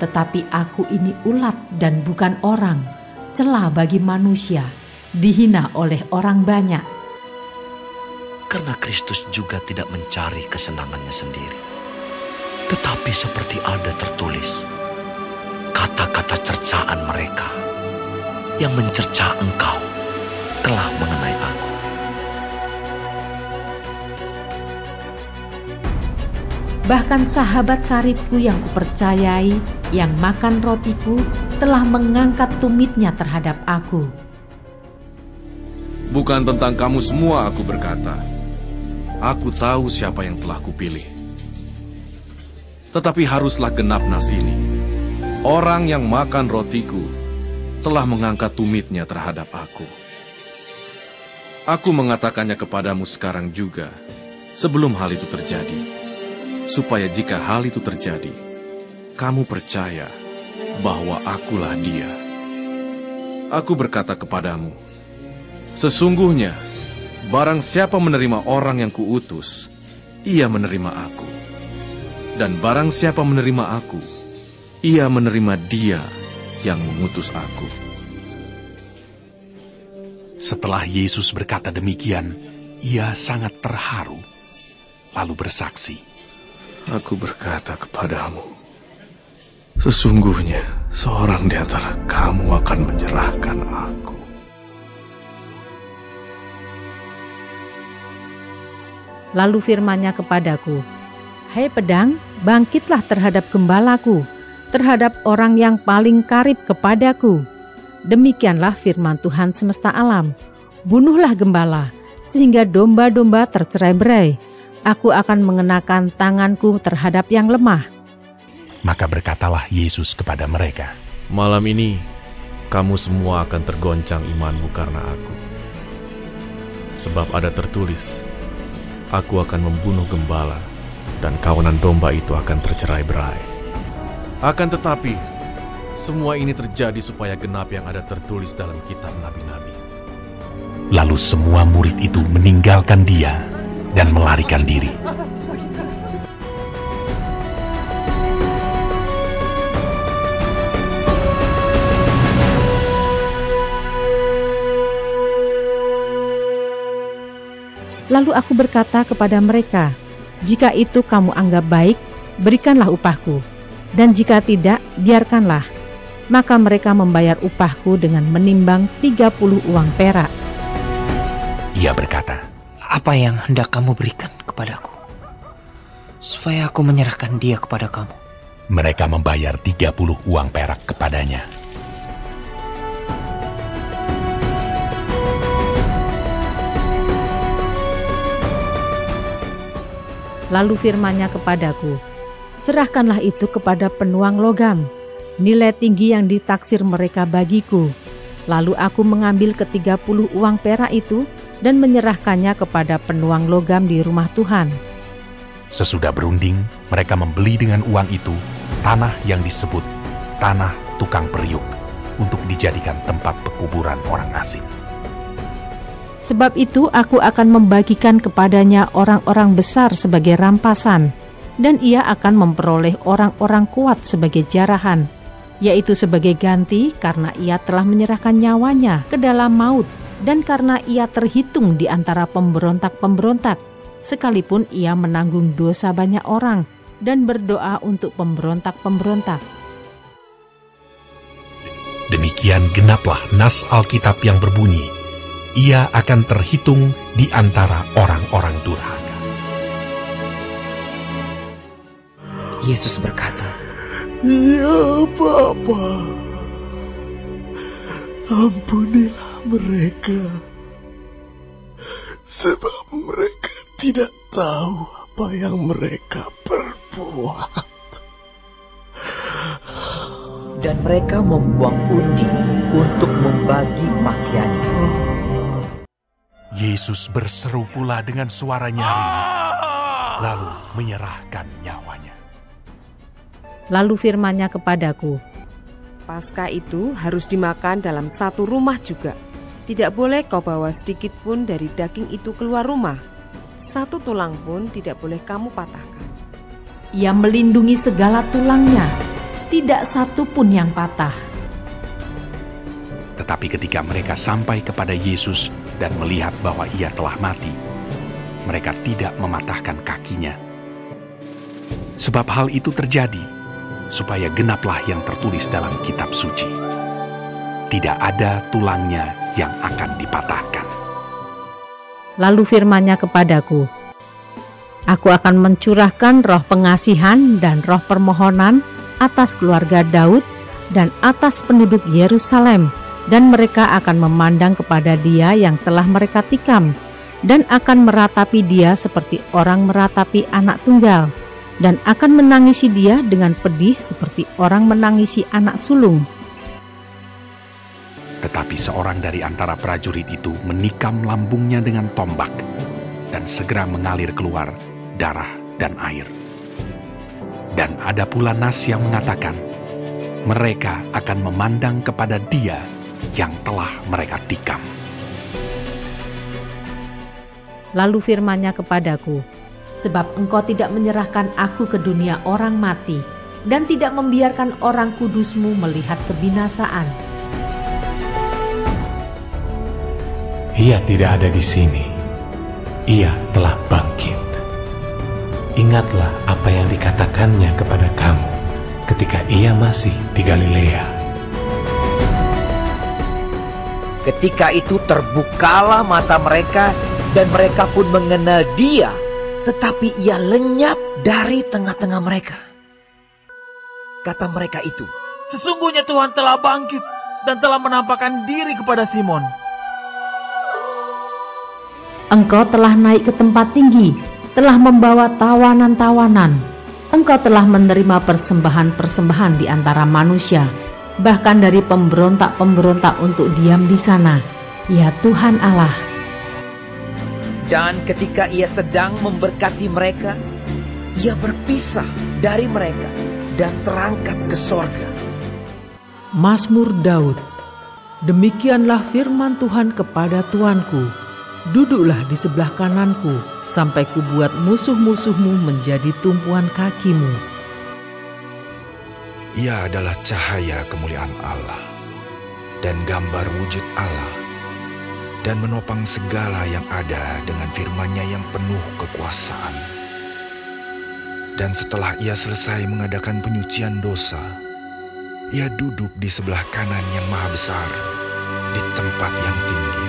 Tetapi aku ini ulat dan bukan orang, celah bagi manusia, dihina oleh orang banyak. Karena Kristus juga tidak mencari kesenangannya sendiri. Tetapi seperti ada tertulis, kata-kata cercaan mereka yang mencerca engkau telah mengenai aku. Bahkan sahabat karibku yang kupercayai, yang makan rotiku, telah mengangkat tumitnya terhadap aku. Bukan tentang kamu semua aku berkata. Aku tahu siapa yang telah kupilih. Tetapi haruslah genap nas ini. Orang yang makan rotiku telah mengangkat tumitnya terhadap aku. Aku mengatakannya kepadamu sekarang juga, sebelum hal itu terjadi. Supaya jika hal itu terjadi, kamu percaya bahwa akulah dia. Aku berkata kepadamu, sesungguhnya, barang siapa menerima orang yang kuutus, ia menerima aku. Dan barang siapa menerima aku, ia menerima dia yang mengutus aku. Setelah Yesus berkata demikian, ia sangat terharu, lalu bersaksi, Aku berkata kepadamu, sesungguhnya seorang di antara kamu akan menyerahkan aku. Lalu firman-Nya kepadaku, Hai pedang, bangkitlah terhadap gembalaku, terhadap orang yang paling karib kepadaku. Demikianlah firman Tuhan semesta alam. Bunuhlah gembala, sehingga domba-domba tercerai-berai. Aku akan mengenakan tanganku terhadap yang lemah. Maka berkatalah Yesus kepada mereka, Malam ini, kamu semua akan tergoncang imanmu karena aku. Sebab ada tertulis, Aku akan membunuh gembala, dan kawanan domba itu akan tercerai-berai. Akan tetapi, semua ini terjadi supaya genap yang ada tertulis dalam kitab nabi-nabi. Lalu semua murid itu meninggalkan dia dan melarikan diri. Lalu aku berkata kepada mereka, jika itu kamu anggap baik, berikanlah upahku. Dan jika tidak, biarkanlah. Maka mereka membayar upahku dengan menimbang 30 uang perak. Ia berkata, Apa yang hendak kamu berikan kepadaku, supaya aku menyerahkan dia kepada kamu? Mereka membayar 30 uang perak kepadanya. Lalu firman-Nya kepadaku, serahkanlah itu kepada penuang logam, nilai tinggi yang ditaksir mereka bagiku. Lalu aku mengambil ke-30 uang perak itu dan menyerahkannya kepada penuang logam di rumah Tuhan. Sesudah berunding, mereka membeli dengan uang itu tanah yang disebut tanah tukang periuk untuk dijadikan tempat pekuburan orang asing. Sebab itu aku akan membagikan kepadanya orang-orang besar sebagai rampasan, dan ia akan memperoleh orang-orang kuat sebagai jarahan, yaitu sebagai ganti karena ia telah menyerahkan nyawanya ke dalam maut, dan karena ia terhitung di antara pemberontak-pemberontak, sekalipun ia menanggung dosa banyak orang dan berdoa untuk pemberontak-pemberontak. Demikian genaplah nas Alkitab yang berbunyi, ia akan terhitung di antara orang-orang durhaka. Yesus berkata, Ya Bapa, ampunilah mereka, sebab mereka tidak tahu apa yang mereka perbuat. Dan mereka membuang undi untuk membagi pakaiannya. Yesus berseru pula dengan suara nyaring, lalu menyerahkan nyawanya. Lalu firman-Nya kepadaku, Paskah itu harus dimakan dalam satu rumah juga. Tidak boleh kau bawa sedikit pun dari daging itu keluar rumah. Satu tulang pun tidak boleh kamu patahkan. ia melindungi segala tulangnya. tidak satu pun yang patah. Tetapi ketika mereka sampai kepada Yesus dan melihat bahwa ia telah mati, mereka tidak mematahkan kakinya. Sebab hal itu terjadi, supaya genaplah yang tertulis dalam kitab suci. Tidak ada tulangnya yang akan dipatahkan. Lalu firman-Nya kepadaku, Aku akan mencurahkan roh pengasihan dan roh permohonan atas keluarga Daud dan atas penduduk Yerusalem, dan mereka akan memandang kepada Dia yang telah mereka tikam, dan akan meratapi Dia seperti orang meratapi anak tunggal, dan akan menangisi Dia dengan pedih seperti orang menangisi anak sulung. Tetapi seorang dari antara prajurit itu menikam lambungnya dengan tombak, dan segera mengalir keluar darah dan air. Dan ada pula nas yang mengatakan, mereka akan memandang kepada Dia yang telah mereka tikam. Lalu firman-Nya kepadaku, Sebab Engkau tidak menyerahkan aku ke dunia orang mati, dan tidak membiarkan orang kudus-Mu melihat kebinasaan. Ia tidak ada di sini. Ia telah bangkit. Ingatlah apa yang dikatakannya kepada kamu ketika ia masih di Galilea. Ketika itu terbukalah mata mereka, dan mereka pun mengenal Dia, tetapi Ia lenyap dari tengah-tengah mereka. Kata mereka itu, Sesungguhnya Tuhan telah bangkit dan telah menampakkan diri kepada Simon. Engkau telah naik ke tempat tinggi, telah membawa tawanan-tawanan. Engkau telah menerima persembahan-persembahan di antara manusia, bahkan dari pemberontak-pemberontak untuk diam di sana, ya Tuhan Allah. Dan ketika Ia sedang memberkati mereka, Ia berpisah dari mereka dan terangkat ke sorga. Mazmur Daud. Demikianlah firman Tuhan kepada Tuanku, duduklah di sebelah kananku, sampai kubuat musuh-musuhmu menjadi tumpuan kakimu. Ia adalah cahaya kemuliaan Allah, dan gambar wujud Allah, dan menopang segala yang ada dengan firman-Nya yang penuh kekuasaan. Dan setelah Ia selesai mengadakan penyucian dosa, Ia duduk di sebelah kanan yang maha besar, di tempat yang tinggi.